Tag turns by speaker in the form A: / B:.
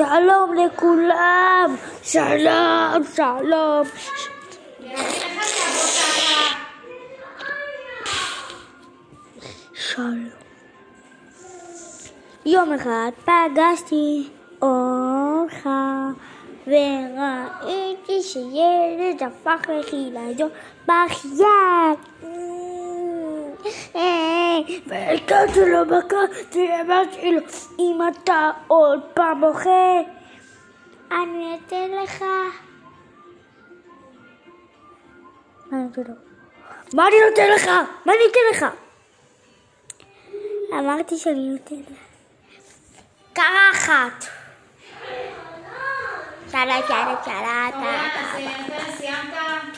A: שלום לכולם, שלום, שלום. שלום. יום אחד פגשתי אותך וראיתי שילד הפך לחילזון בכיין והקלתי לו בקר ואמרתי לו, אם אתה עוד פעם אוכל אני אתן לך. מה אני נותן לך? מה אני אתן לך? אמרתי שאני נותן לך קרחת. שאלה. סיימת?